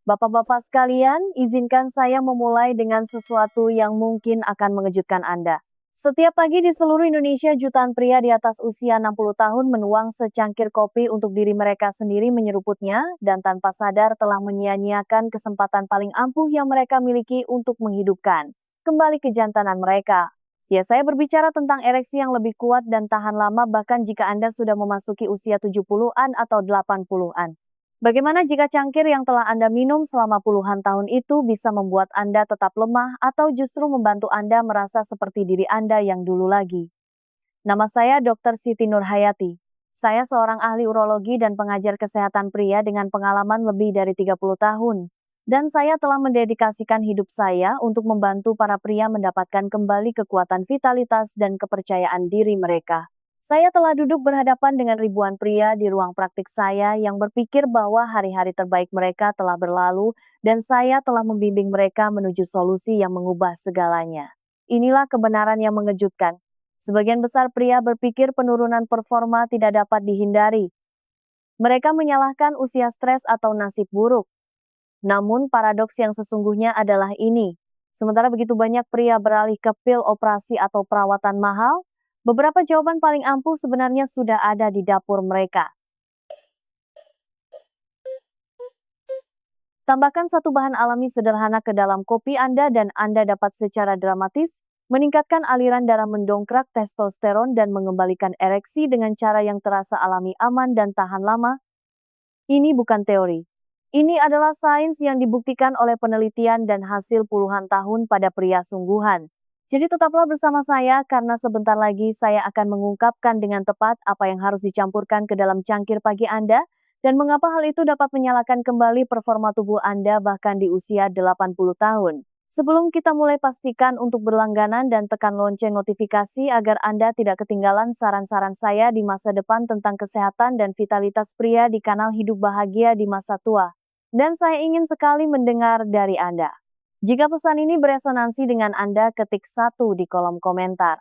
Bapak-bapak sekalian, izinkan saya memulai dengan sesuatu yang mungkin akan mengejutkan Anda. Setiap pagi di seluruh Indonesia, jutaan pria di atas usia 60 tahun menuang secangkir kopi untuk diri mereka sendiri menyeruputnya, dan tanpa sadar telah menyia-nyiakan kesempatan paling ampuh yang mereka miliki untuk menghidupkan kembali kejantanan mereka. Ya, saya berbicara tentang ereksi yang lebih kuat dan tahan lama bahkan jika Anda sudah memasuki usia 70-an atau 80-an. Bagaimana jika cangkir yang telah Anda minum selama puluhan tahun itu bisa membuat Anda tetap lemah atau justru membantu Anda merasa seperti diri Anda yang dulu lagi? Nama saya Dr. Siti Nurhayati. Saya seorang ahli urologi dan pengajar kesehatan pria dengan pengalaman lebih dari 30 tahun. Dan saya telah mendedikasikan hidup saya untuk membantu para pria mendapatkan kembali kekuatan vitalitas dan kepercayaan diri mereka. Saya telah duduk berhadapan dengan ribuan pria di ruang praktik saya yang berpikir bahwa hari-hari terbaik mereka telah berlalu dan saya telah membimbing mereka menuju solusi yang mengubah segalanya. Inilah kebenaran yang mengejutkan. Sebagian besar pria berpikir penurunan performa tidak dapat dihindari. Mereka menyalahkan usia stres atau nasib buruk. Namun paradoks yang sesungguhnya adalah ini. Sementara begitu banyak pria beralih ke pil operasi atau perawatan mahal, beberapa jawaban paling ampuh sebenarnya sudah ada di dapur mereka. Tambahkan satu bahan alami sederhana ke dalam kopi Anda dan Anda dapat secara dramatis meningkatkan aliran darah, mendongkrak testosteron dan mengembalikan ereksi dengan cara yang terasa alami, aman dan tahan lama. Ini bukan teori. Ini adalah sains yang dibuktikan oleh penelitian dan hasil puluhan tahun pada pria sungguhan. Jadi tetaplah bersama saya karena sebentar lagi saya akan mengungkapkan dengan tepat apa yang harus dicampurkan ke dalam cangkir pagi Anda dan mengapa hal itu dapat menyalakan kembali performa tubuh Anda bahkan di usia 80 tahun. Sebelum kita mulai, pastikan untuk berlangganan dan tekan lonceng notifikasi agar Anda tidak ketinggalan saran-saran saya di masa depan tentang kesehatan dan vitalitas pria di kanal Hidup Bahagia di Masa Tua. Dan saya ingin sekali mendengar dari Anda. Jika pesan ini beresonansi dengan Anda, ketik 1 di kolom komentar.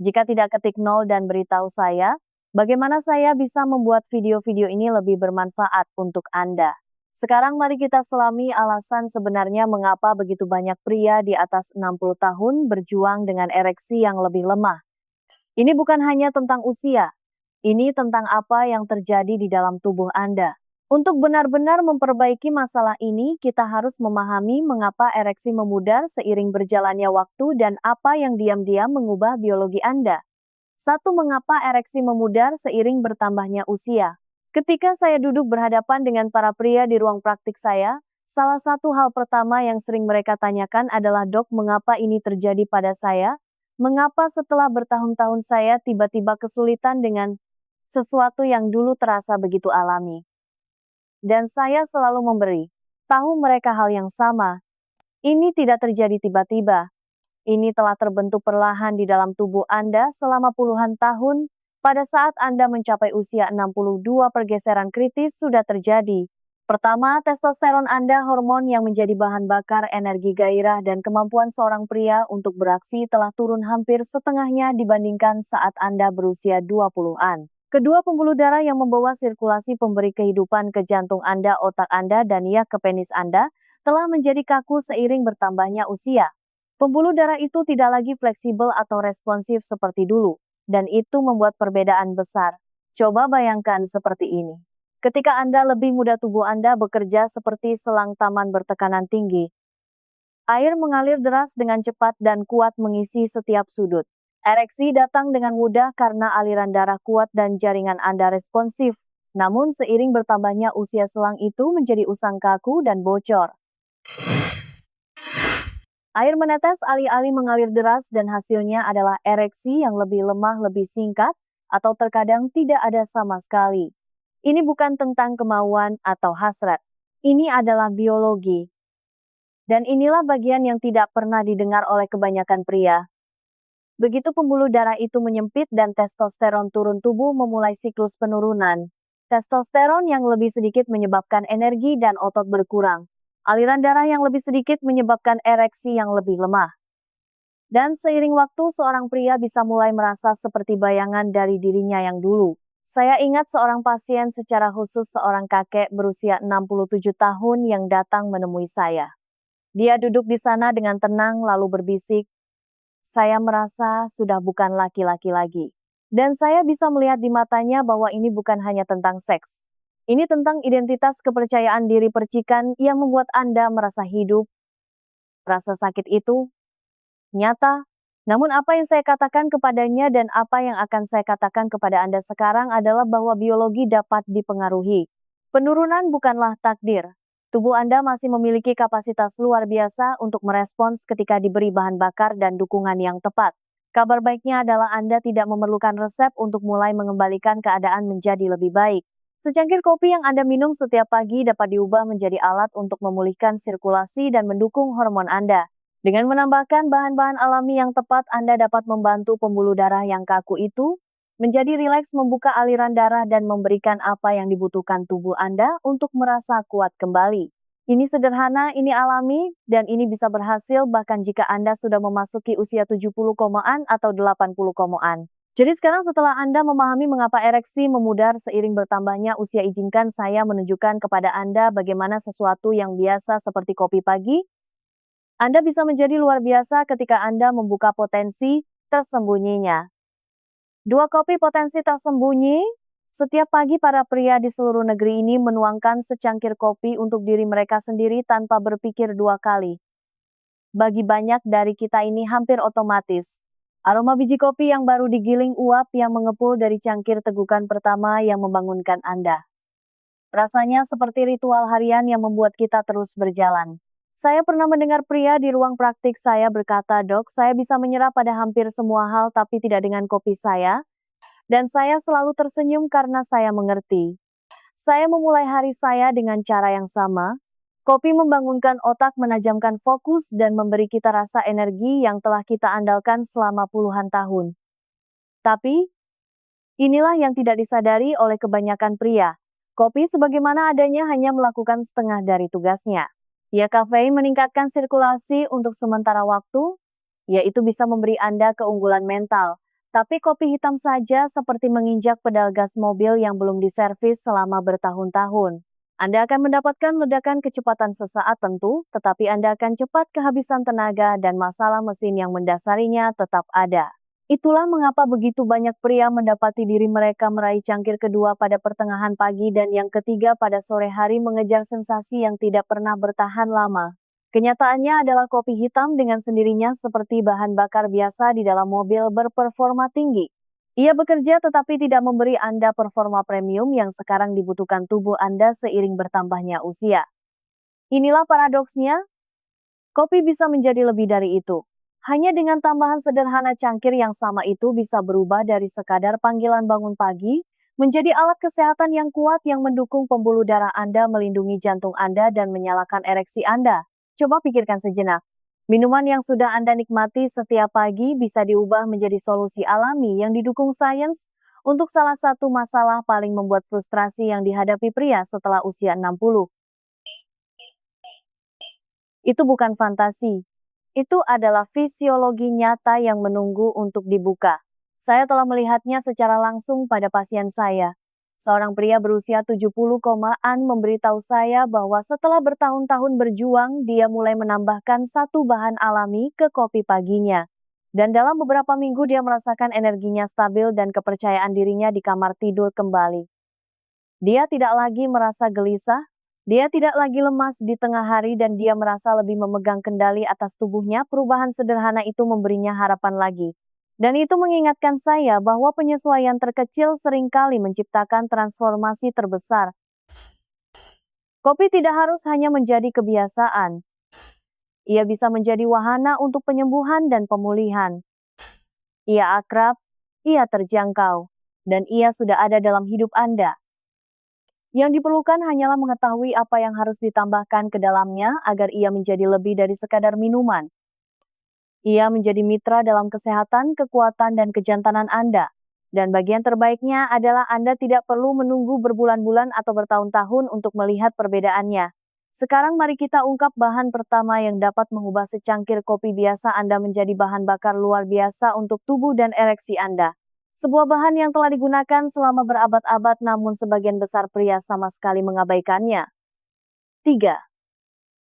Jika tidak, ketik 0 dan beritahu saya, bagaimana saya bisa membuat video-video ini lebih bermanfaat untuk Anda. Sekarang mari kita selami alasan sebenarnya mengapa begitu banyak pria di atas 60 tahun berjuang dengan ereksi yang lebih lemah. Ini bukan hanya tentang usia, ini tentang apa yang terjadi di dalam tubuh Anda. Untuk benar-benar memperbaiki masalah ini, kita harus memahami mengapa ereksi memudar seiring berjalannya waktu dan apa yang diam-diam mengubah biologi Anda. 1. Mengapa ereksi memudar seiring bertambahnya usia? Ketika saya duduk berhadapan dengan para pria di ruang praktik saya, salah satu hal pertama yang sering mereka tanyakan adalah, "Dok, mengapa ini terjadi pada saya? Mengapa setelah bertahun-tahun saya tiba-tiba kesulitan dengan sesuatu yang dulu terasa begitu alami?" Dan saya selalu memberi tahu mereka hal yang sama. Ini tidak terjadi tiba-tiba. Ini telah terbentuk perlahan di dalam tubuh Anda selama puluhan tahun. Pada saat Anda mencapai usia 62, pergeseran kritis sudah terjadi. Pertama, testosteron Anda, hormon yang menjadi bahan bakar energi, gairah, dan kemampuan seorang pria untuk beraksi telah turun hampir setengahnya dibandingkan saat Anda berusia 20-an. Kedua, pembuluh darah yang membawa sirkulasi pemberi kehidupan ke jantung Anda, otak Anda, dan ya ke penis Anda, telah menjadi kaku seiring bertambahnya usia. Pembuluh darah itu tidak lagi fleksibel atau responsif seperti dulu, dan itu membuat perbedaan besar. Coba bayangkan seperti ini. Ketika Anda lebih muda, tubuh Anda bekerja seperti selang taman bertekanan tinggi. Air mengalir deras dengan cepat dan kuat mengisi setiap sudut. Ereksi datang dengan mudah karena aliran darah kuat dan jaringan Anda responsif. Namun seiring bertambahnya usia, selang itu menjadi usang, kaku, dan bocor. Air menetes alih-alih mengalir deras dan hasilnya adalah ereksi yang lebih lemah, lebih singkat, atau terkadang tidak ada sama sekali. Ini bukan tentang kemauan atau hasrat. Ini adalah biologi. Dan inilah bagian yang tidak pernah didengar oleh kebanyakan pria. Begitu pembuluh darah itu menyempit dan testosteron turun, tubuh memulai siklus penurunan. Testosteron yang lebih sedikit menyebabkan energi dan otot berkurang. Aliran darah yang lebih sedikit menyebabkan ereksi yang lebih lemah. Dan seiring waktu, seorang pria bisa mulai merasa seperti bayangan dari dirinya yang dulu. Saya ingat seorang pasien, secara khusus seorang kakek berusia 67 tahun yang datang menemui saya. Dia duduk di sana dengan tenang lalu berbisik, "Saya merasa sudah bukan laki-laki lagi." Dan saya bisa melihat di matanya bahwa ini bukan hanya tentang seks. Ini tentang identitas, kepercayaan diri, percikan yang membuat Anda merasa hidup. Rasa sakit itu nyata. Namun apa yang saya katakan kepadanya dan apa yang akan saya katakan kepada Anda sekarang adalah bahwa biologi dapat dipengaruhi. Penurunan bukanlah takdir. Tubuh Anda masih memiliki kapasitas luar biasa untuk merespons ketika diberi bahan bakar dan dukungan yang tepat. Kabar baiknya adalah Anda tidak memerlukan resep untuk mulai mengembalikan keadaan menjadi lebih baik. Secangkir kopi yang Anda minum setiap pagi dapat diubah menjadi alat untuk memulihkan sirkulasi dan mendukung hormon Anda. Dengan menambahkan bahan-bahan alami yang tepat, Anda dapat membantu pembuluh darah yang kaku itu menjadi rileks, membuka aliran darah, dan memberikan apa yang dibutuhkan tubuh Anda untuk merasa kuat kembali. Ini sederhana, ini alami, dan ini bisa berhasil bahkan jika Anda sudah memasuki usia 70-an atau 80-an. Jadi sekarang setelah Anda memahami mengapa ereksi memudar seiring bertambahnya usia, izinkan saya menunjukkan kepada Anda bagaimana sesuatu yang biasa seperti kopi pagi Anda bisa menjadi luar biasa ketika Anda membuka potensi tersembunyinya. 2 kopi potensi tersembunyi. Setiap pagi para pria di seluruh negeri ini menuangkan secangkir kopi untuk diri mereka sendiri tanpa berpikir 2 kali. Bagi banyak dari kita ini hampir otomatis. Aroma biji kopi yang baru digiling uap yang mengepul dari cangkir tegukan pertama yang membangunkan Anda. Rasanya seperti ritual harian yang membuat kita terus berjalan. Saya pernah mendengar pria di ruang praktik saya berkata, "Dok, saya bisa menyerah pada hampir semua hal tapi tidak dengan kopi saya." Dan saya selalu tersenyum karena saya mengerti. Saya memulai hari saya dengan cara yang sama. Kopi membangunkan otak, menajamkan fokus, dan memberi kita rasa energi yang telah kita andalkan selama puluhan tahun. Tapi, inilah yang tidak disadari oleh kebanyakan pria. Kopi sebagaimana adanya hanya melakukan setengah dari tugasnya. Ya, kafein meningkatkan sirkulasi untuk sementara waktu, yaitu bisa memberi Anda keunggulan mental. Tapi kopi hitam saja seperti menginjak pedal gas mobil yang belum diservis selama bertahun-tahun. Anda akan mendapatkan ledakan kecepatan sesaat tentu, tetapi Anda akan cepat kehabisan tenaga dan masalah mesin yang mendasarinya tetap ada. Itulah mengapa begitu banyak pria mendapati diri mereka meraih cangkir kedua pada pertengahan pagi dan yang ketiga pada sore hari, mengejar sensasi yang tidak pernah bertahan lama. Kenyataannya adalah kopi hitam dengan sendirinya seperti bahan bakar biasa di dalam mobil berperforma tinggi. Ia bekerja tetapi tidak memberi Anda performa premium yang sekarang dibutuhkan tubuh Anda seiring bertambahnya usia. Inilah paradoksnya, kopi bisa menjadi lebih dari itu. Hanya dengan tambahan sederhana, cangkir yang sama itu bisa berubah dari sekadar panggilan bangun pagi, menjadi alat kesehatan yang kuat yang mendukung pembuluh darah Anda, melindungi jantung Anda, dan menyalakan ereksi Anda. Coba pikirkan sejenak. Minuman yang sudah Anda nikmati setiap pagi bisa diubah menjadi solusi alami yang didukung sains untuk salah satu masalah paling membuat frustrasi yang dihadapi pria setelah usia 60. Itu bukan fantasi. Itu adalah fisiologi nyata yang menunggu untuk dibuka. Saya telah melihatnya secara langsung pada pasien saya. Seorang pria berusia 70-an memberitahu saya bahwa setelah bertahun-tahun berjuang, dia mulai menambahkan satu bahan alami ke kopi paginya. Dan dalam beberapa minggu dia merasakan energinya stabil dan kepercayaan dirinya di kamar tidur kembali. Dia tidak lagi merasa gelisah, dia tidak lagi lemas di tengah hari, dan dia merasa lebih memegang kendali atas tubuhnya. Perubahan sederhana itu memberinya harapan lagi. Dan itu mengingatkan saya bahwa penyesuaian terkecil seringkali menciptakan transformasi terbesar. Kopi tidak harus hanya menjadi kebiasaan. Ia bisa menjadi wahana untuk penyembuhan dan pemulihan. Ia akrab, ia terjangkau, dan ia sudah ada dalam hidup Anda. Yang diperlukan hanyalah mengetahui apa yang harus ditambahkan ke dalamnya agar ia menjadi lebih dari sekadar minuman. Ia menjadi mitra dalam kesehatan, kekuatan, dan kejantanan Anda. Dan bagian terbaiknya adalah Anda tidak perlu menunggu berbulan-bulan atau bertahun-tahun untuk melihat perbedaannya. Sekarang mari kita ungkap bahan pertama yang dapat mengubah secangkir kopi biasa Anda menjadi bahan bakar luar biasa untuk tubuh dan ereksi Anda. Sebuah bahan yang telah digunakan selama berabad-abad namun sebagian besar pria sama sekali mengabaikannya. 3.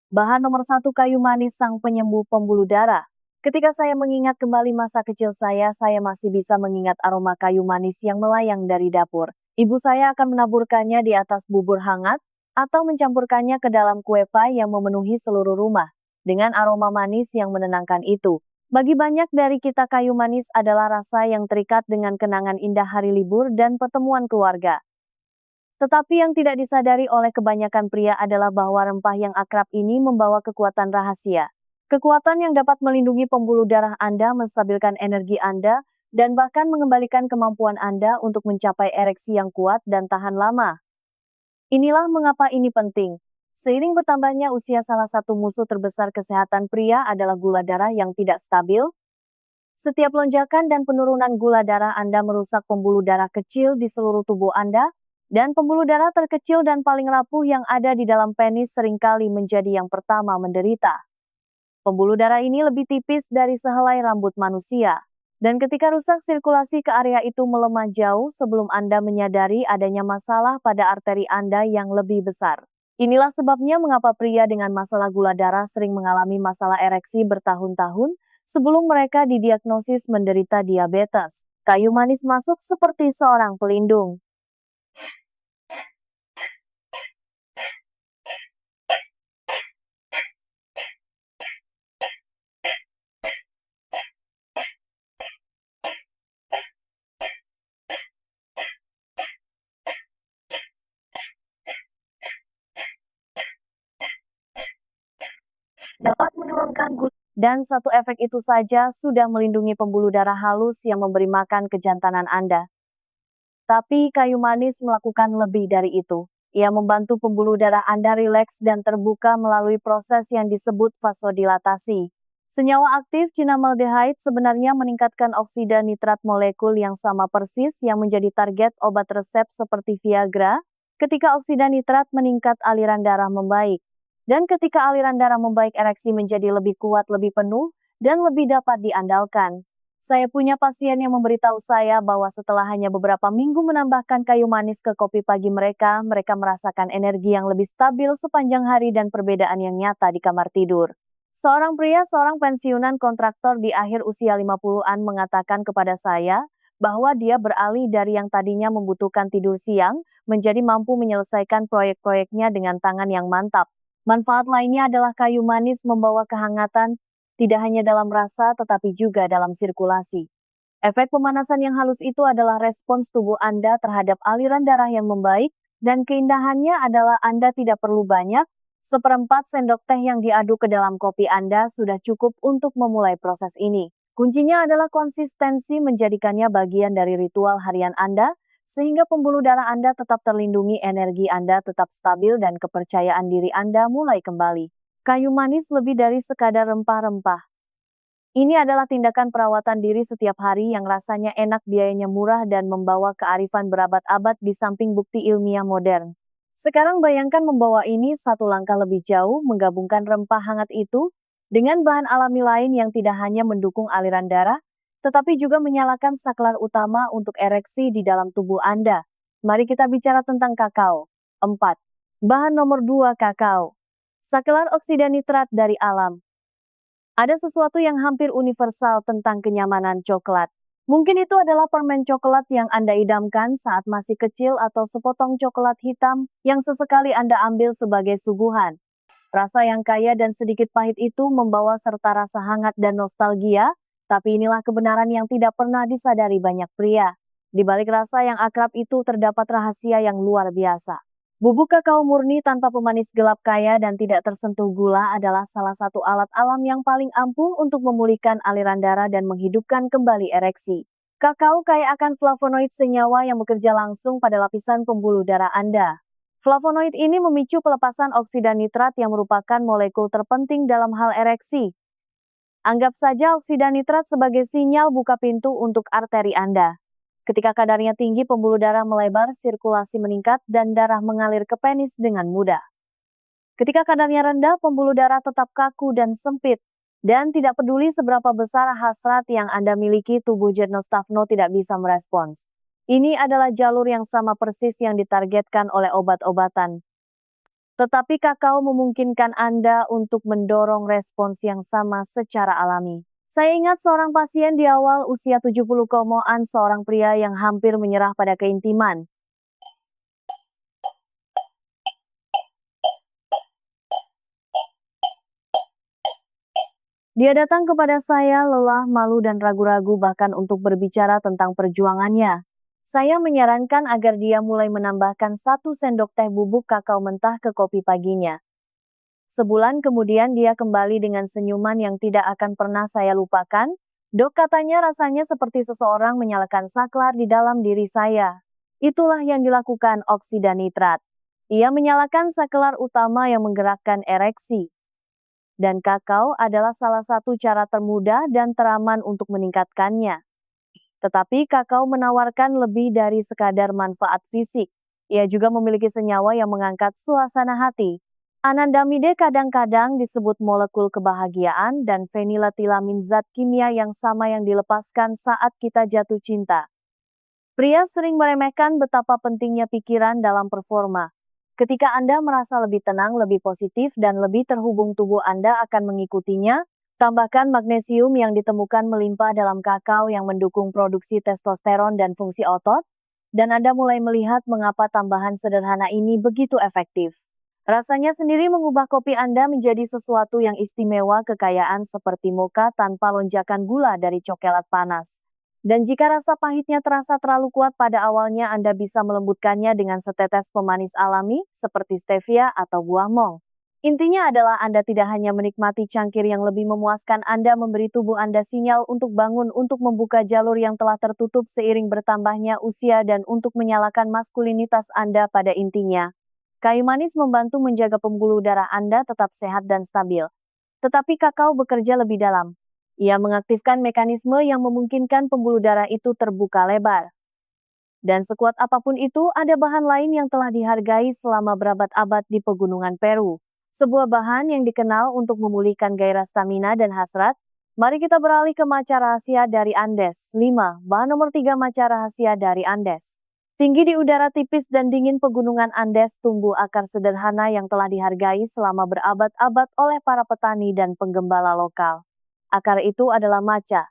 Bahan nomor 1 kayu manis sang penyembuh pembuluh darah. Ketika saya mengingat kembali masa kecil saya masih bisa mengingat aroma kayu manis yang melayang dari dapur. Ibu saya akan menaburkannya di atas bubur hangat, atau mencampurkannya ke dalam kue pie yang memenuhi seluruh rumah, dengan aroma manis yang menenangkan itu. Bagi banyak dari kita kayu manis adalah rasa yang terikat dengan kenangan indah hari libur dan pertemuan keluarga. Tetapi yang tidak disadari oleh kebanyakan pria adalah bahwa rempah yang akrab ini membawa kekuatan rahasia. Kekuatan yang dapat melindungi pembuluh darah Anda, menstabilkan energi Anda, dan bahkan mengembalikan kemampuan Anda untuk mencapai ereksi yang kuat dan tahan lama. Inilah mengapa ini penting. Seiring bertambahnya usia, salah satu musuh terbesar kesehatan pria adalah gula darah yang tidak stabil. Setiap lonjakan dan penurunan gula darah Anda merusak pembuluh darah kecil di seluruh tubuh Anda, dan pembuluh darah terkecil dan paling rapuh yang ada di dalam penis seringkali menjadi yang pertama menderita. Pembuluh darah ini lebih tipis dari sehelai rambut manusia, dan ketika rusak sirkulasi ke area itu melemah jauh sebelum Anda menyadari adanya masalah pada arteri Anda yang lebih besar. Inilah sebabnya mengapa pria dengan masalah gula darah sering mengalami masalah ereksi bertahun-tahun sebelum mereka didiagnosis menderita diabetes. Kayu manis masuk seperti seorang pelindung. Dapat menurunkan gula. Dan satu efek itu saja sudah melindungi pembuluh darah halus yang memberi makan kejantanan Anda. Tapi kayu manis melakukan lebih dari itu. Ia membantu pembuluh darah Anda rileks dan terbuka melalui proses yang disebut vasodilatasi. Senyawa aktif cinnamaldehyde sebenarnya meningkatkan oksida nitrat, molekul yang sama persis yang menjadi target obat resep seperti Viagra. Ketika oksida nitrat meningkat, aliran darah membaik. Dan ketika aliran darah membaik, ereksi menjadi lebih kuat, lebih penuh, dan lebih dapat diandalkan. Saya punya pasien yang memberitahu saya bahwa setelah hanya beberapa minggu menambahkan kayu manis ke kopi pagi mereka merasakan energi yang lebih stabil sepanjang hari dan perbedaan yang nyata di kamar tidur. Seorang pria, seorang pensiunan kontraktor di akhir usia 50-an mengatakan kepada saya bahwa dia beralih dari yang tadinya membutuhkan tidur siang menjadi mampu menyelesaikan proyek-proyeknya dengan tangan yang mantap. Manfaat lainnya adalah kayu manis membawa kehangatan, tidak hanya dalam rasa tetapi juga dalam sirkulasi. Efek pemanasan yang halus itu adalah respons tubuh Anda terhadap aliran darah yang membaik, dan keindahannya adalah Anda tidak perlu banyak, seperempat sendok teh yang diaduk ke dalam kopi Anda sudah cukup untuk memulai proses ini. Kuncinya adalah konsistensi, menjadikannya bagian dari ritual harian Anda, sehingga pembuluh darah Anda tetap terlindungi, energi Anda tetap stabil, dan kepercayaan diri Anda mulai kembali. Kayu manis lebih dari sekadar rempah-rempah. Ini adalah tindakan perawatan diri setiap hari yang rasanya enak, biayanya murah, dan membawa kearifan berabad-abad di samping bukti ilmiah modern. Sekarang bayangkan membawa ini satu langkah lebih jauh, menggabungkan rempah hangat itu dengan bahan alami lain yang tidak hanya mendukung aliran darah, tetapi juga menyalakan saklar utama untuk ereksi di dalam tubuh Anda. Mari kita bicara tentang kakao. 4. Bahan nomor 2, kakao. Saklar oksida nitrat dari alam. Ada sesuatu yang hampir universal tentang kenyamanan coklat. Mungkin itu adalah permen coklat yang Anda idamkan saat masih kecil atau sepotong coklat hitam yang sesekali Anda ambil sebagai suguhan. Rasa yang kaya dan sedikit pahit itu membawa serta rasa hangat dan nostalgia, tapi inilah kebenaran yang tidak pernah disadari banyak pria. Di balik rasa yang akrab itu terdapat rahasia yang luar biasa. Bubuk kakao murni tanpa pemanis, gelap, kaya, dan tidak tersentuh gula adalah salah satu alat alam yang paling ampuh untuk memulihkan aliran darah dan menghidupkan kembali ereksi. Kakao kaya akan flavonoid, senyawa yang bekerja langsung pada lapisan pembuluh darah Anda. Flavonoid ini memicu pelepasan oksida nitrat yang merupakan molekul terpenting dalam hal ereksi. Anggap saja oksida nitrat sebagai sinyal buka pintu untuk arteri Anda. Ketika kadarnya tinggi, pembuluh darah melebar, sirkulasi meningkat, dan darah mengalir ke penis dengan mudah. Ketika kadarnya rendah, pembuluh darah tetap kaku dan sempit. Dan tidak peduli seberapa besar hasrat yang Anda miliki, tubuh Jednoslavno tidak bisa merespons. Ini adalah jalur yang sama persis yang ditargetkan oleh obat-obatan. Tetapi kakao memungkinkan Anda untuk mendorong respons yang sama secara alami. Saya ingat seorang pasien di awal usia 70-an, seorang pria yang hampir menyerah pada keintiman. Dia datang kepada saya lelah, malu dan ragu-ragu bahkan untuk berbicara tentang perjuangannya. Saya menyarankan agar dia mulai menambahkan 1 sendok teh bubuk kakao mentah ke kopi paginya. Sebulan kemudian dia kembali dengan senyuman yang tidak akan pernah saya lupakan. Dok, katanya rasanya seperti seseorang menyalakan saklar di dalam diri saya. Itulah yang dilakukan oksida nitrat. Ia menyalakan saklar utama yang menggerakkan ereksi. Dan kakao adalah salah satu cara termudah dan teraman untuk meningkatkannya. Tetapi kakao menawarkan lebih dari sekadar manfaat fisik. Ia juga memiliki senyawa yang mengangkat suasana hati. Anandamide kadang-kadang disebut molekul kebahagiaan dan feniletilamin, zat kimia yang sama yang dilepaskan saat kita jatuh cinta. Pria sering meremehkan betapa pentingnya pikiran dalam performa. Ketika Anda merasa lebih tenang, lebih positif, dan lebih terhubung, tubuh Anda akan mengikutinya. Tambahkan magnesium yang ditemukan melimpah dalam kakao yang mendukung produksi testosteron dan fungsi otot, dan Anda mulai melihat mengapa tambahan sederhana ini begitu efektif. Rasanya sendiri mengubah kopi Anda menjadi sesuatu yang istimewa, kekayaan seperti mocha tanpa lonjakan gula dari coklat panas. Dan jika rasa pahitnya terasa terlalu kuat pada awalnya, Anda bisa melembutkannya dengan setetes pemanis alami seperti stevia atau buah mong. Intinya adalah Anda tidak hanya menikmati cangkir yang lebih memuaskan, Anda memberi tubuh Anda sinyal untuk bangun, untuk membuka jalur yang telah tertutup seiring bertambahnya usia dan untuk menyalakan maskulinitas Anda. Pada intinya, kayu manis membantu menjaga pembuluh darah Anda tetap sehat dan stabil. Tetapi kakao bekerja lebih dalam. Ia mengaktifkan mekanisme yang memungkinkan pembuluh darah itu terbuka lebar. Dan sekuat apapun itu, ada bahan lain yang telah dihargai selama berabad-abad di pegunungan Peru. Sebuah bahan yang dikenal untuk memulihkan gairah stamina dan hasrat. Mari kita beralih ke matcha rahasia dari Andes. 5. Bahan nomor 3, matcha rahasia dari Andes. Tinggi di udara tipis dan dingin pegunungan Andes tumbuh akar sederhana yang telah dihargai selama berabad-abad oleh para petani dan penggembala lokal. Akar itu adalah matcha.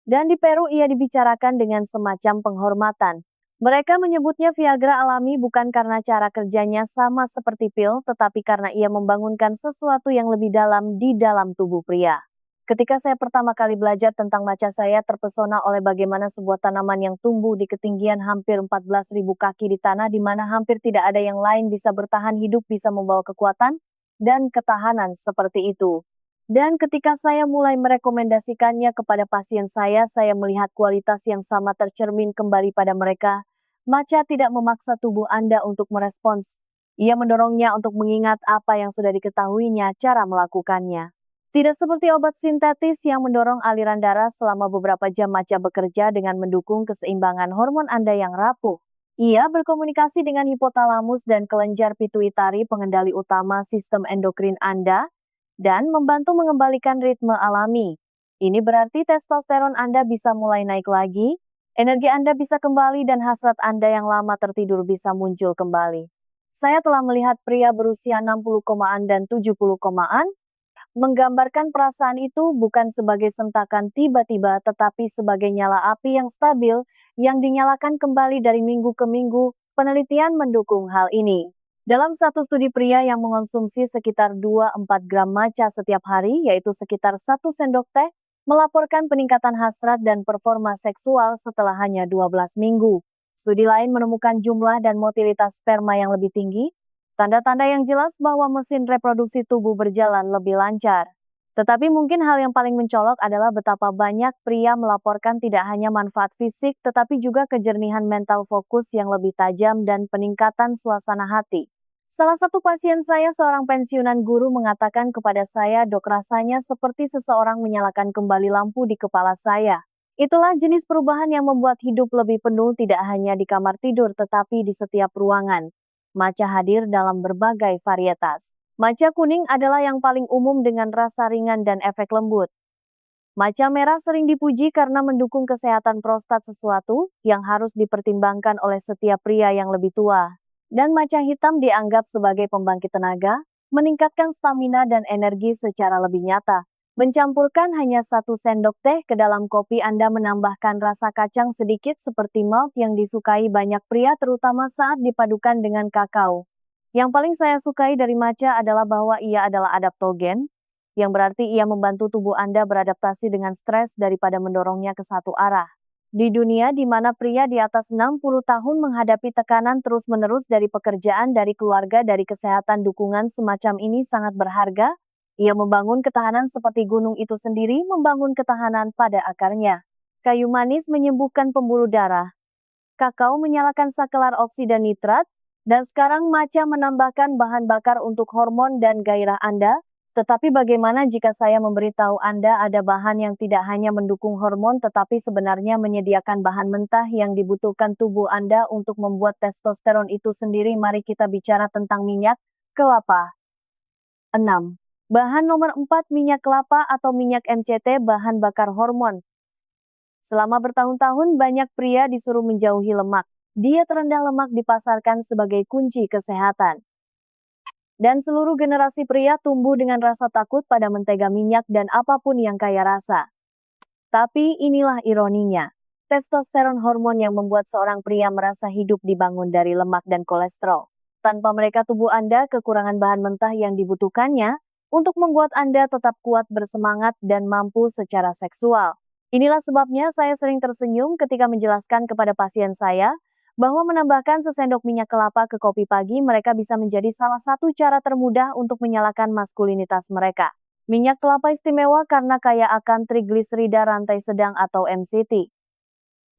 Dan di Peru ia dibicarakan dengan semacam penghormatan. Mereka menyebutnya Viagra alami bukan karena cara kerjanya sama seperti pil, tetapi karena ia membangunkan sesuatu yang lebih dalam di dalam tubuh pria. Ketika saya pertama kali belajar tentang matcha, saya terpesona oleh bagaimana sebuah tanaman yang tumbuh di ketinggian hampir 14.000 kaki di tanah di mana hampir tidak ada yang lain bisa bertahan hidup, bisa membawa kekuatan dan ketahanan seperti itu. Dan ketika saya mulai merekomendasikannya kepada pasien saya melihat kualitas yang sama tercermin kembali pada mereka. Matcha tidak memaksa tubuh Anda untuk merespons. Ia mendorongnya untuk mengingat apa yang sudah diketahuinya cara melakukannya. Tidak seperti obat sintetis yang mendorong aliran darah selama beberapa jam, matcha bekerja dengan mendukung keseimbangan hormon Anda yang rapuh. Ia berkomunikasi dengan hipotalamus dan kelenjar pituitari, pengendali utama sistem endokrin Anda, dan membantu mengembalikan ritme alami. Ini berarti testosteron Anda bisa mulai naik lagi, energi Anda bisa kembali, dan hasrat Anda yang lama tertidur bisa muncul kembali. Saya telah melihat pria berusia 60-an dan 70-an menggambarkan perasaan itu bukan sebagai sentakan tiba-tiba, tetapi sebagai nyala api yang stabil, yang dinyalakan kembali dari minggu ke minggu. Penelitian mendukung hal ini. Dalam satu studi, pria yang mengonsumsi sekitar 2-4 gram matcha setiap hari, yaitu sekitar 1 sendok teh, melaporkan peningkatan hasrat dan performa seksual setelah hanya 12 minggu. Studi lain menemukan jumlah dan motilitas sperma yang lebih tinggi, tanda-tanda yang jelas bahwa mesin reproduksi tubuh berjalan lebih lancar. Tetapi mungkin hal yang paling mencolok adalah betapa banyak pria melaporkan tidak hanya manfaat fisik, tetapi juga kejernihan mental, fokus yang lebih tajam, dan peningkatan suasana hati. Salah satu pasien saya, seorang pensiunan guru, mengatakan kepada saya, "Dok, rasanya seperti seseorang menyalakan kembali lampu di kepala saya." Itulah jenis perubahan yang membuat hidup lebih penuh, tidak hanya di kamar tidur tetapi di setiap ruangan. Matcha hadir dalam berbagai varietas. Matcha kuning adalah yang paling umum dengan rasa ringan dan efek lembut. Matcha merah sering dipuji karena mendukung kesehatan prostat, sesuatu yang harus dipertimbangkan oleh setiap pria yang lebih tua. Dan matcha hitam dianggap sebagai pembangkit tenaga, meningkatkan stamina dan energi secara lebih nyata. Mencampurkan hanya 1 sendok teh ke dalam kopi, Anda menambahkan rasa kacang sedikit seperti malt yang disukai banyak pria terutama saat dipadukan dengan kakao. Yang paling saya sukai dari matcha adalah bahwa ia adalah adaptogen, yang berarti ia membantu tubuh Anda beradaptasi dengan stres daripada mendorongnya ke satu arah. Di dunia di mana pria di atas 60 tahun menghadapi tekanan terus-menerus dari pekerjaan, dari keluarga, dari kesehatan, dukungan semacam ini sangat berharga. Ia membangun ketahanan seperti gunung itu sendiri membangun ketahanan pada akarnya. Kayu manis menyembuhkan pembuluh darah. Kakao menyalakan saklar oksida nitrat. Dan sekarang matcha menambahkan bahan bakar untuk hormon dan gairah Anda. Tetapi bagaimana jika saya memberitahu Anda ada bahan yang tidak hanya mendukung hormon tetapi sebenarnya menyediakan bahan mentah yang dibutuhkan tubuh Anda untuk membuat testosteron itu sendiri? Mari kita bicara tentang minyak kelapa. 6. Bahan nomor 4, minyak kelapa atau minyak MCT, bahan bakar hormon. Selama bertahun-tahun banyak pria disuruh menjauhi lemak. Diet rendah lemak dipasarkan sebagai kunci kesehatan. Dan seluruh generasi pria tumbuh dengan rasa takut pada mentega, minyak, dan apapun yang kaya rasa. Tapi inilah ironinya. Testosteron, hormon yang membuat seorang pria merasa hidup, dibangun dari lemak dan kolesterol. Tanpa mereka tubuh Anda kekurangan bahan mentah yang dibutuhkannya untuk membuat Anda tetap kuat, bersemangat, dan mampu secara seksual. Inilah sebabnya saya sering tersenyum ketika menjelaskan kepada pasien saya bahwa menambahkan sesendok minyak kelapa ke kopi pagi mereka bisa menjadi salah satu cara termudah untuk menyalakan maskulinitas mereka. Minyak kelapa istimewa karena kaya akan trigliserida rantai sedang atau MCT.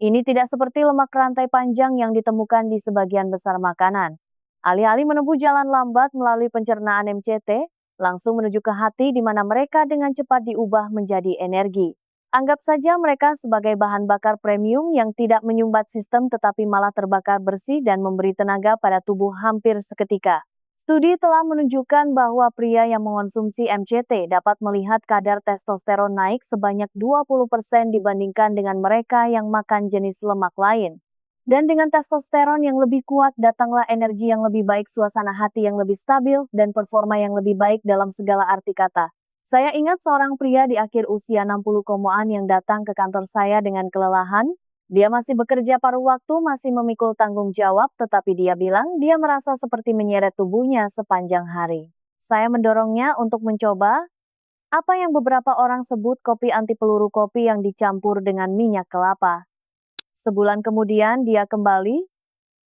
Ini tidak seperti lemak rantai panjang yang ditemukan di sebagian besar makanan. Alih-alih menempuh jalan lambat melalui pencernaan MCT, langsung menuju ke hati di mana mereka dengan cepat diubah menjadi energi. Anggap saja mereka sebagai bahan bakar premium yang tidak menyumbat sistem tetapi malah terbakar bersih dan memberi tenaga pada tubuh hampir seketika. Studi telah menunjukkan bahwa pria yang mengonsumsi MCT dapat melihat kadar testosteron naik sebanyak 20% dibandingkan dengan mereka yang makan jenis lemak lain. Dan dengan testosteron yang lebih kuat datanglah energi yang lebih baik, suasana hati yang lebih stabil, dan performa yang lebih baik dalam segala arti kata. Saya ingat seorang pria di akhir usia 60-an yang datang ke kantor saya dengan kelelahan. Dia masih bekerja paruh waktu, masih memikul tanggung jawab, tetapi dia bilang dia merasa seperti menyeret tubuhnya sepanjang hari. Saya mendorongnya untuk mencoba apa yang beberapa orang sebut kopi anti peluru, kopi yang dicampur dengan minyak kelapa. Sebulan kemudian dia kembali,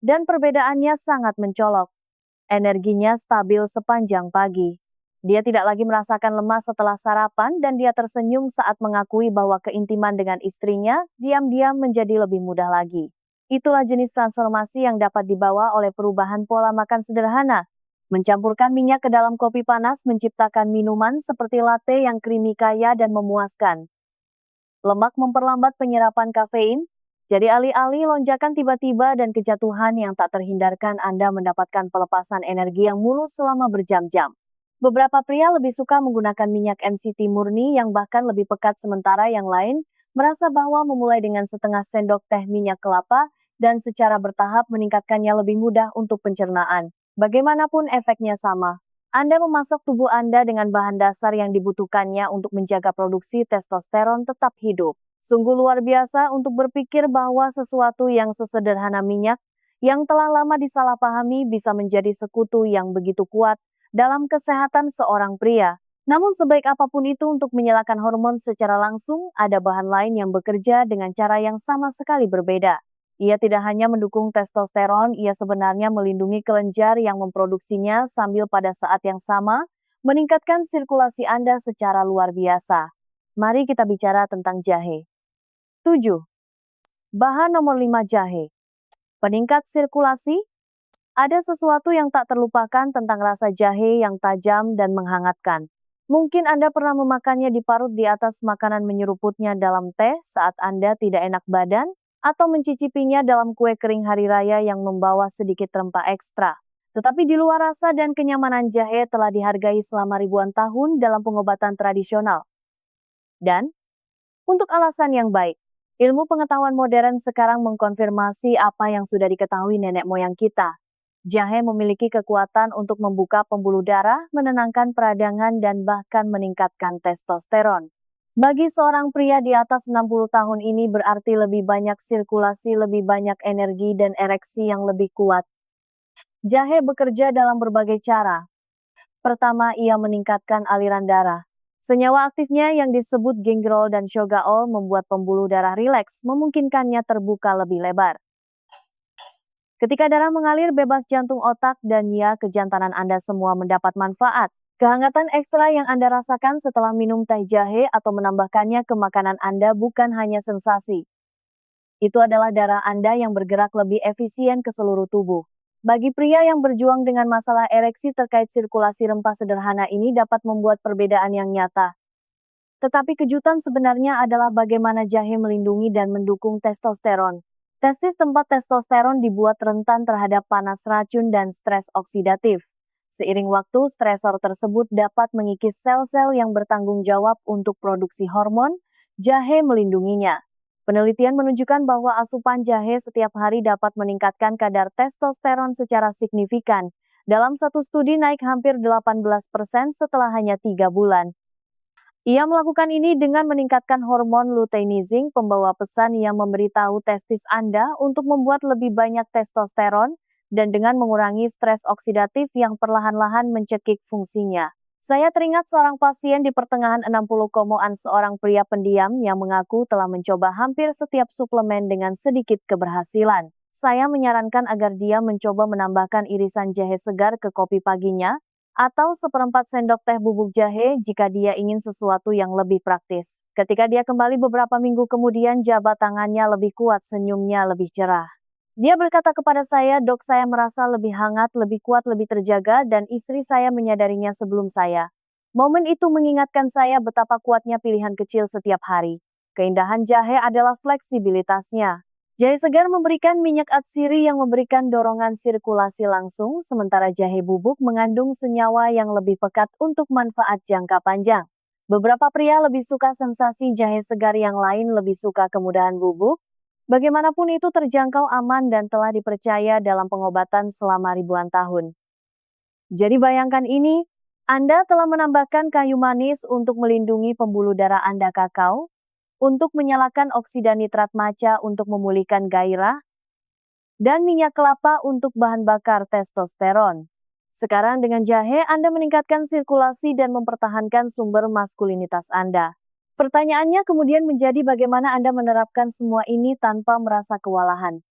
dan perbedaannya sangat mencolok. Energinya stabil sepanjang pagi. Dia tidak lagi merasakan lemas setelah sarapan dan dia tersenyum saat mengakui bahwa keintiman dengan istrinya diam-diam menjadi lebih mudah lagi. Itulah jenis transformasi yang dapat dibawa oleh perubahan pola makan sederhana. Mencampurkan minyak ke dalam kopi panas menciptakan minuman seperti latte yang creamy, kaya, dan memuaskan. Lemak memperlambat penyerapan kafein. Jadi alih-alih lonjakan tiba-tiba dan kejatuhan yang tak terhindarkan, Anda mendapatkan pelepasan energi yang mulus selama berjam-jam. Beberapa pria lebih suka menggunakan minyak MCT murni yang bahkan lebih pekat, sementara yang lain merasa bahwa memulai dengan setengah sendok teh minyak kelapa dan secara bertahap meningkatkannya lebih mudah untuk pencernaan. Bagaimanapun efeknya sama. Anda memasok tubuh Anda dengan bahan dasar yang dibutuhkannya untuk menjaga produksi testosteron tetap hidup. Sungguh luar biasa untuk berpikir bahwa sesuatu yang sesederhana minyak, yang telah lama disalahpahami, bisa menjadi sekutu yang begitu kuat dalam kesehatan seorang pria. Namun sebaik apapun itu untuk menyalakan hormon secara langsung, ada bahan lain yang bekerja dengan cara yang sama sekali berbeda. Ia tidak hanya mendukung testosteron, ia sebenarnya melindungi kelenjar yang memproduksinya sambil pada saat yang sama meningkatkan sirkulasi Anda secara luar biasa. Mari kita bicara tentang jahe. 7. Bahan nomor 5, jahe. Peningkat sirkulasi. Ada sesuatu yang tak terlupakan tentang rasa jahe yang tajam dan menghangatkan. Mungkin Anda pernah memakannya diparut di atas makanan, menyeruputnya dalam teh saat Anda tidak enak badan, atau mencicipinya dalam kue kering hari raya yang membawa sedikit rempah ekstra. Tetapi di luar rasa dan kenyamanan jahe telah dihargai selama ribuan tahun dalam pengobatan tradisional. Dan, untuk alasan yang baik, ilmu pengetahuan modern sekarang mengkonfirmasi apa yang sudah diketahui nenek moyang kita. Jahe memiliki kekuatan untuk membuka pembuluh darah, menenangkan peradangan, dan bahkan meningkatkan testosteron. Bagi seorang pria di atas 60 tahun ini berarti lebih banyak sirkulasi, lebih banyak energi, dan ereksi yang lebih kuat. Jahe bekerja dalam berbagai cara. Pertama, ia meningkatkan aliran darah. Senyawa aktifnya yang disebut gingerol dan shogaol membuat pembuluh darah rileks, memungkinkannya terbuka lebih lebar. Ketika darah mengalir bebas, jantung, otak, dan ya, kejantanan Anda semua mendapat manfaat. Kehangatan ekstra yang Anda rasakan setelah minum teh jahe atau menambahkannya ke makanan Anda bukan hanya sensasi. Itu adalah darah Anda yang bergerak lebih efisien ke seluruh tubuh. Bagi pria yang berjuang dengan masalah ereksi terkait sirkulasi, rempah sederhana ini dapat membuat perbedaan yang nyata. Tetapi kejutan sebenarnya adalah bagaimana jahe melindungi dan mendukung testosteron. Testis tempat testosteron dibuat rentan terhadap panas, racun, dan stres oksidatif. Seiring waktu, stresor tersebut dapat mengikis sel-sel yang bertanggung jawab untuk produksi hormon. Jahe melindunginya. Penelitian menunjukkan bahwa asupan jahe setiap hari dapat meningkatkan kadar testosteron secara signifikan. Dalam satu studi naik hampir 18% setelah hanya 3 bulan. Ia melakukan ini dengan meningkatkan hormon luteinizing, pembawa pesan yang memberitahu testis Anda untuk membuat lebih banyak testosteron, dan dengan mengurangi stres oksidatif yang perlahan-lahan mencekik fungsinya. Saya teringat seorang pasien di pertengahan 60-an, seorang pria pendiam yang mengaku telah mencoba hampir setiap suplemen dengan sedikit keberhasilan. Saya menyarankan agar dia mencoba menambahkan irisan jahe segar ke kopi paginya, atau seperempat sendok teh bubuk jahe jika dia ingin sesuatu yang lebih praktis. Ketika dia kembali beberapa minggu kemudian, jabat tangannya lebih kuat, senyumnya lebih cerah. Dia berkata kepada saya, "Dok, saya merasa lebih hangat, lebih kuat, lebih terjaga, dan istri saya menyadarinya sebelum saya." Momen itu mengingatkan saya betapa kuatnya pilihan kecil setiap hari. Keindahan jahe adalah fleksibilitasnya. Jahe segar memberikan minyak atsiri yang memberikan dorongan sirkulasi langsung, sementara jahe bubuk mengandung senyawa yang lebih pekat untuk manfaat jangka panjang. Beberapa pria lebih suka sensasi jahe segar, yang lain lebih suka kemudahan bubuk. Bagaimanapun itu terjangkau, aman, dan telah dipercaya dalam pengobatan selama ribuan tahun. Jadi bayangkan ini, Anda telah menambahkan kayu manis untuk melindungi pembuluh darah Anda, kakao, untuk menyalakan oksida nitrat matcha untuk memulihkan gairah, dan minyak kelapa untuk bahan bakar testosteron. Sekarang dengan jahe Anda meningkatkan sirkulasi dan mempertahankan sumber maskulinitas Anda. Pertanyaannya kemudian menjadi bagaimana Anda menerapkan semua ini tanpa merasa kewalahan.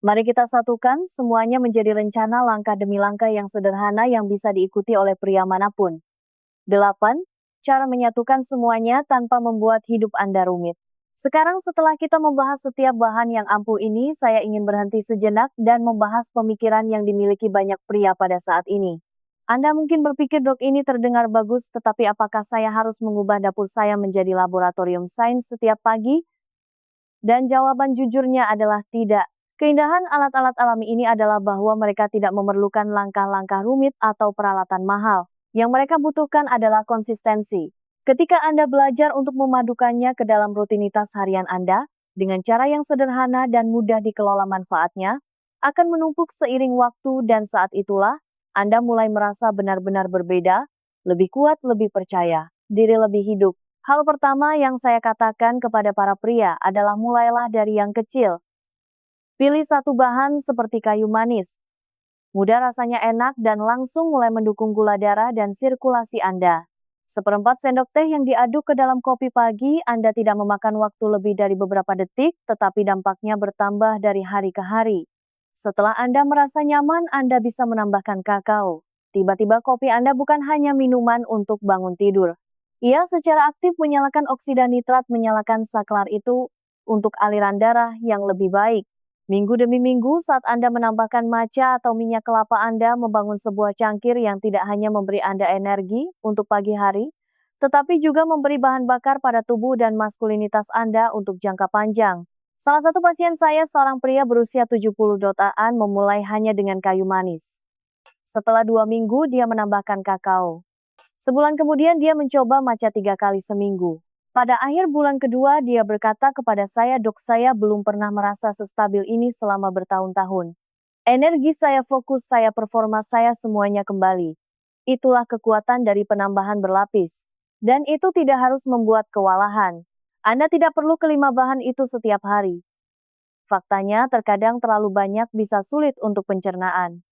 Mari kita satukan semuanya menjadi rencana langkah demi langkah yang sederhana yang bisa diikuti oleh pria manapun. 8. Cara menyatukan semuanya tanpa membuat hidup Anda rumit. Sekarang setelah kita membahas setiap bahan yang ampuh ini, saya ingin berhenti sejenak dan membahas pemikiran yang dimiliki banyak pria pada saat ini. Anda mungkin berpikir, "Dok, ini terdengar bagus, tetapi apakah saya harus mengubah dapur saya menjadi laboratorium sains setiap pagi?" Dan jawaban jujurnya adalah tidak. Keindahan alat-alat alami ini adalah bahwa mereka tidak memerlukan langkah-langkah rumit atau peralatan mahal. Yang mereka butuhkan adalah konsistensi. Ketika Anda belajar untuk memadukannya ke dalam rutinitas harian Anda, dengan cara yang sederhana dan mudah dikelola, manfaatnya akan menumpuk seiring waktu, dan saat itulah Anda mulai merasa benar-benar berbeda, lebih kuat, lebih percaya diri, lebih hidup. Hal pertama yang saya katakan kepada para pria adalah mulailah dari yang kecil. Pilih satu bahan seperti kayu manis. Mudah, rasanya enak, dan langsung mulai mendukung gula darah dan sirkulasi Anda. Seperempat sendok teh yang diaduk ke dalam kopi pagi, Anda tidak memakan waktu lebih dari beberapa detik, tetapi dampaknya bertambah dari hari ke hari. Setelah Anda merasa nyaman, Anda bisa menambahkan kakao. Tiba-tiba kopi Anda bukan hanya minuman untuk bangun tidur. Ia secara aktif menyalakan oksida nitrat, menyalakan saklar itu untuk aliran darah yang lebih baik. Minggu demi minggu, saat Anda menambahkan matcha atau minyak kelapa, Anda membangun sebuah cangkir yang tidak hanya memberi Anda energi untuk pagi hari, tetapi juga memberi bahan bakar pada tubuh dan maskulinitas Anda untuk jangka panjang. Salah satu pasien saya, seorang pria berusia 70 tahun, memulai hanya dengan kayu manis. Setelah 2 minggu, dia menambahkan kakao. Sebulan kemudian, dia mencoba matcha 3 kali seminggu. Pada akhir bulan kedua, dia berkata kepada saya, "Dok, saya belum pernah merasa sestabil ini selama bertahun-tahun. Energi saya, fokus saya, performa saya, semuanya kembali." Itulah kekuatan dari penambahan berlapis. Dan itu tidak harus membuat kewalahan. Anda tidak perlu kelima bahan itu setiap hari. Faktanya, terkadang terlalu banyak bisa sulit untuk pencernaan.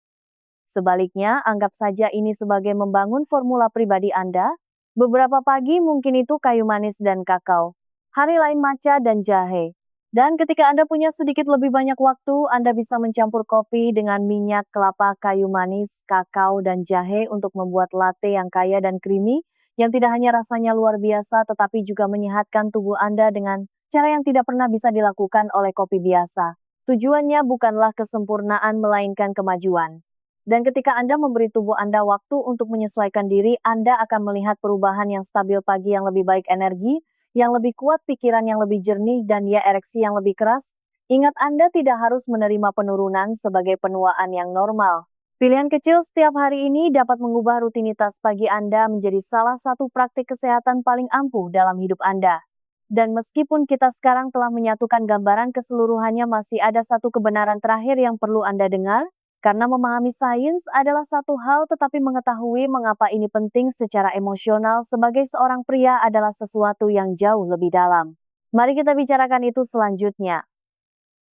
Sebaliknya, anggap saja ini sebagai membangun formula pribadi Anda. Beberapa pagi mungkin itu kayu manis dan kakao. Hari lain matcha dan jahe. Dan ketika Anda punya sedikit lebih banyak waktu, Anda bisa mencampur kopi dengan minyak kelapa, kayu manis, kakao, dan jahe untuk membuat latte yang kaya dan creamy, yang tidak hanya rasanya luar biasa tetapi juga menyehatkan tubuh Anda dengan cara yang tidak pernah bisa dilakukan oleh kopi biasa. Tujuannya bukanlah kesempurnaan melainkan kemajuan. Dan ketika Anda memberi tubuh Anda waktu untuk menyesuaikan diri, Anda akan melihat perubahan yang stabil, pagi yang lebih baik, energi yang lebih kuat, pikiran yang lebih jernih, dan ya, ereksi yang lebih keras. Ingat, Anda tidak harus menerima penurunan sebagai penuaan yang normal. Pilihan kecil setiap hari ini dapat mengubah rutinitas pagi Anda menjadi salah satu praktik kesehatan paling ampuh dalam hidup Anda. Dan meskipun kita sekarang telah menyatukan gambaran keseluruhannya, masih ada satu kebenaran terakhir yang perlu Anda dengar. Karena memahami sains adalah satu hal, tetapi mengetahui mengapa ini penting secara emosional sebagai seorang pria adalah sesuatu yang jauh lebih dalam. Mari kita bicarakan itu selanjutnya.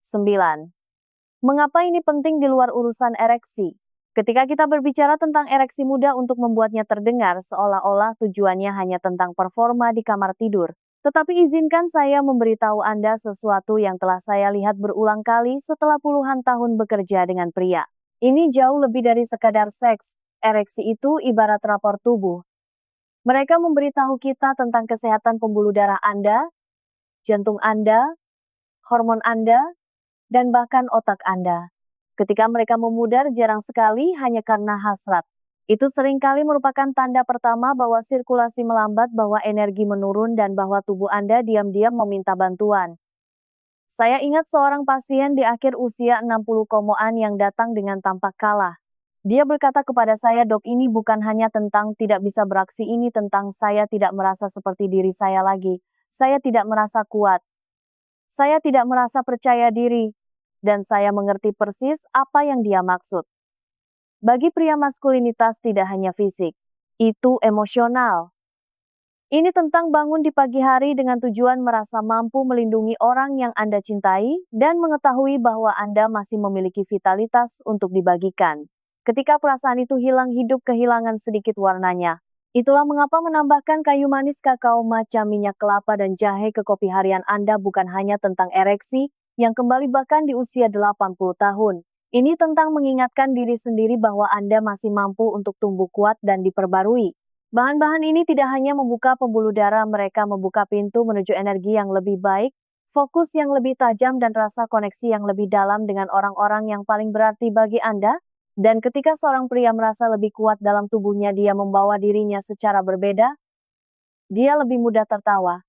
9. Mengapa ini penting di luar urusan ereksi? Ketika kita berbicara tentang ereksi, mudah untuk membuatnya terdengar seolah-olah tujuannya hanya tentang performa di kamar tidur. Tetapi izinkan saya memberitahu Anda sesuatu yang telah saya lihat berulang kali setelah puluhan tahun bekerja dengan pria. Ini jauh lebih dari sekadar seks. Ereksi itu ibarat rapor tubuh. Mereka memberitahu kita tentang kesehatan pembuluh darah Anda, jantung Anda, hormon Anda, dan bahkan otak Anda. Ketika mereka memudar, jarang sekali hanya karena hasrat. Itu seringkali merupakan tanda pertama bahwa sirkulasi melambat, bahwa energi menurun, dan bahwa tubuh Anda diam-diam meminta bantuan. Saya ingat seorang pasien di akhir usia 60-an yang datang dengan tampak kalah. Dia berkata kepada saya, "Dok, ini bukan hanya tentang tidak bisa beraksi, ini tentang saya tidak merasa seperti diri saya lagi. Saya tidak merasa kuat. Saya tidak merasa percaya diri." Dan saya mengerti persis apa yang dia maksud. Bagi pria, maskulinitas tidak hanya fisik, itu emosional. Ini tentang bangun di pagi hari dengan tujuan merasa mampu melindungi orang yang Anda cintai dan mengetahui bahwa Anda masih memiliki vitalitas untuk dibagikan. Ketika perasaan itu hilang, hidup kehilangan sedikit warnanya. Itulah mengapa menambahkan kayu manis, kakao, matcha, minyak kelapa, dan jahe ke kopi harian Anda bukan hanya tentang ereksi yang kembali bahkan di usia 80 tahun. Ini tentang mengingatkan diri sendiri bahwa Anda masih mampu untuk tumbuh kuat dan diperbarui. Bahan-bahan ini tidak hanya membuka pembuluh darah, mereka membuka pintu menuju energi yang lebih baik, fokus yang lebih tajam, dan rasa koneksi yang lebih dalam dengan orang-orang yang paling berarti bagi Anda. Dan ketika seorang pria merasa lebih kuat dalam tubuhnya, dia membawa dirinya secara berbeda. Dia lebih mudah tertawa.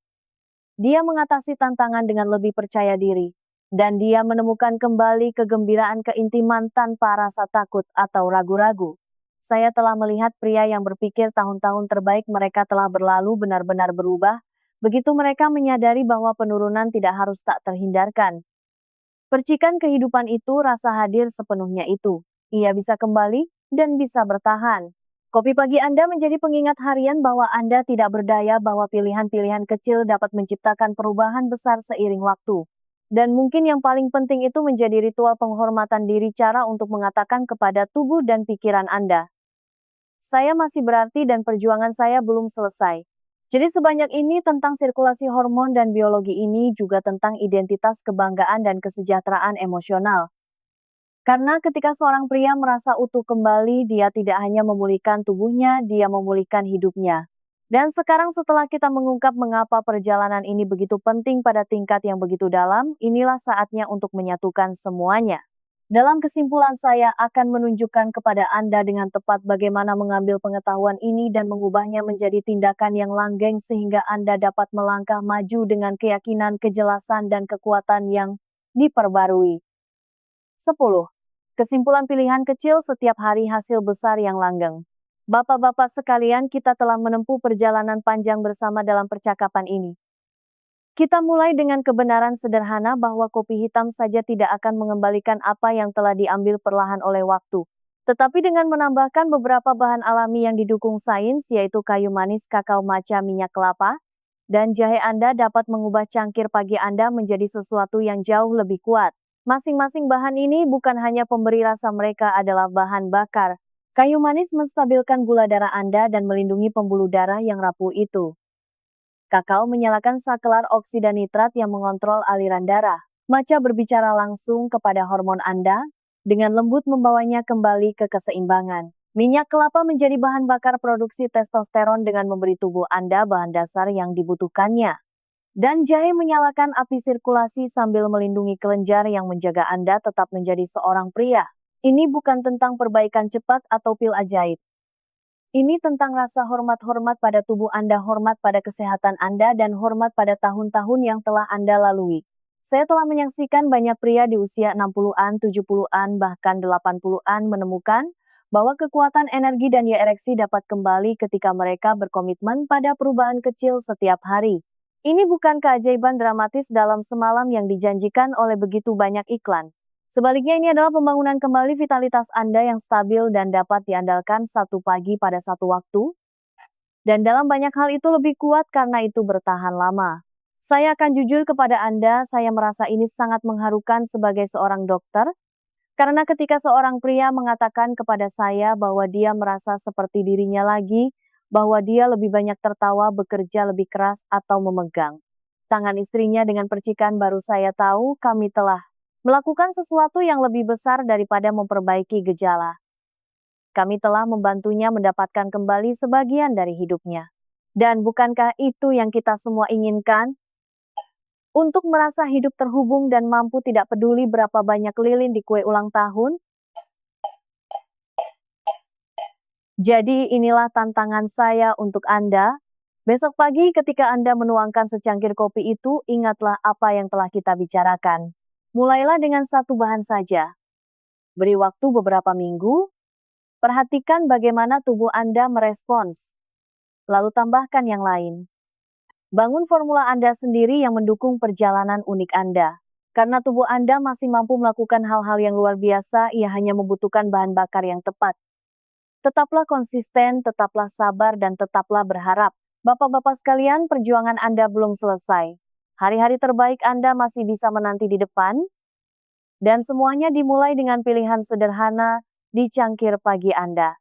Dia mengatasi tantangan dengan lebih percaya diri. Dan dia menemukan kembali kegembiraan, keintiman tanpa rasa takut atau ragu-ragu. Saya telah melihat pria yang berpikir tahun-tahun terbaik mereka telah berlalu benar-benar berubah, begitu mereka menyadari bahwa penurunan tidak harus tak terhindarkan. Percikan kehidupan itu, rasa hadir sepenuhnya itu. Ia bisa kembali dan bisa bertahan. Kopi pagi Anda menjadi pengingat harian bahwa Anda tidak berdaya, bahwa pilihan-pilihan kecil dapat menciptakan perubahan besar seiring waktu. Dan mungkin yang paling penting itu menjadi ritual penghormatan diri, cara untuk mengatakan kepada tubuh dan pikiran Anda, "Saya masih berarti dan perjuangan saya belum selesai." Jadi sebanyak ini tentang sirkulasi hormon dan biologi, ini juga tentang identitas, kebanggaan, dan kesejahteraan emosional. Karena ketika seorang pria merasa utuh kembali, dia tidak hanya memulihkan tubuhnya, dia memulihkan hidupnya. Dan sekarang setelah kita mengungkap mengapa perjalanan ini begitu penting pada tingkat yang begitu dalam, inilah saatnya untuk menyatukan semuanya. Dalam kesimpulan, saya akan menunjukkan kepada Anda dengan tepat bagaimana mengambil pengetahuan ini dan mengubahnya menjadi tindakan yang langgeng sehingga Anda dapat melangkah maju dengan keyakinan, kejelasan, dan kekuatan yang diperbarui. 10. Kesimpulan pilihan kecil setiap hari hasil besar yang langgeng. Bapak-bapak sekalian, kita telah menempuh perjalanan panjang bersama dalam percakapan ini. Kita mulai dengan kebenaran sederhana bahwa kopi hitam saja tidak akan mengembalikan apa yang telah diambil perlahan oleh waktu. Tetapi dengan menambahkan beberapa bahan alami yang didukung sains, yaitu kayu manis, kakao maca, minyak kelapa, dan jahe, Anda dapat mengubah cangkir pagi Anda menjadi sesuatu yang jauh lebih kuat. Masing-masing bahan ini bukan hanya pemberi rasa, mereka adalah bahan bakar. Kayu manis menstabilkan gula darah Anda dan melindungi pembuluh darah yang rapuh itu. Kakao menyalakan saklar oksida nitrat yang mengontrol aliran darah. Maca berbicara langsung kepada hormon Anda, dengan lembut membawanya kembali ke keseimbangan. Minyak kelapa menjadi bahan bakar produksi testosteron dengan memberi tubuh Anda bahan dasar yang dibutuhkannya. Dan jahe menyalakan api sirkulasi sambil melindungi kelenjar yang menjaga Anda tetap menjadi seorang pria. Ini bukan tentang perbaikan cepat atau pil ajaib. Ini tentang rasa hormat pada tubuh Anda, hormat pada kesehatan Anda, dan hormat pada tahun-tahun yang telah Anda lalui. Saya telah menyaksikan banyak pria di usia 60-an, 70-an, bahkan 80-an menemukan bahwa kekuatan energi dan ereksi dapat kembali ketika mereka berkomitmen pada perubahan kecil setiap hari. Ini bukan keajaiban dramatis dalam semalam yang dijanjikan oleh begitu banyak iklan. Sebaliknya, ini adalah pembangunan kembali vitalitas Anda yang stabil dan dapat diandalkan satu pagi pada satu waktu. Dan dalam banyak hal itu lebih kuat karena itu bertahan lama. Saya akan jujur kepada Anda, saya merasa ini sangat mengharukan sebagai seorang dokter. Karena ketika seorang pria mengatakan kepada saya bahwa dia merasa seperti dirinya lagi, bahwa dia lebih banyak tertawa, bekerja lebih keras, atau memegang tangan istrinya dengan percikan, baru saya tahu kami telah melakukan sesuatu yang lebih besar daripada memperbaiki gejala. Kami telah membantunya mendapatkan kembali sebagian dari hidupnya. Dan bukankah itu yang kita semua inginkan? Untuk merasa hidup terhubung dan mampu, tidak peduli berapa banyak lilin di kue ulang tahun. Jadi inilah tantangan saya untuk Anda. Besok pagi ketika Anda menuangkan secangkir kopi itu, ingatlah apa yang telah kita bicarakan. Mulailah dengan satu bahan saja. Beri waktu beberapa minggu. Perhatikan bagaimana tubuh Anda merespons. Lalu tambahkan yang lain. Bangun formula Anda sendiri yang mendukung perjalanan unik Anda. Karena tubuh Anda masih mampu melakukan hal-hal yang luar biasa, ia hanya membutuhkan bahan bakar yang tepat. Tetaplah konsisten, tetaplah sabar, dan tetaplah berharap. Bapak-bapak sekalian, perjuangan Anda belum selesai. Hari-hari terbaik Anda masih bisa menanti di depan, dan semuanya dimulai dengan pilihan sederhana di cangkir pagi Anda.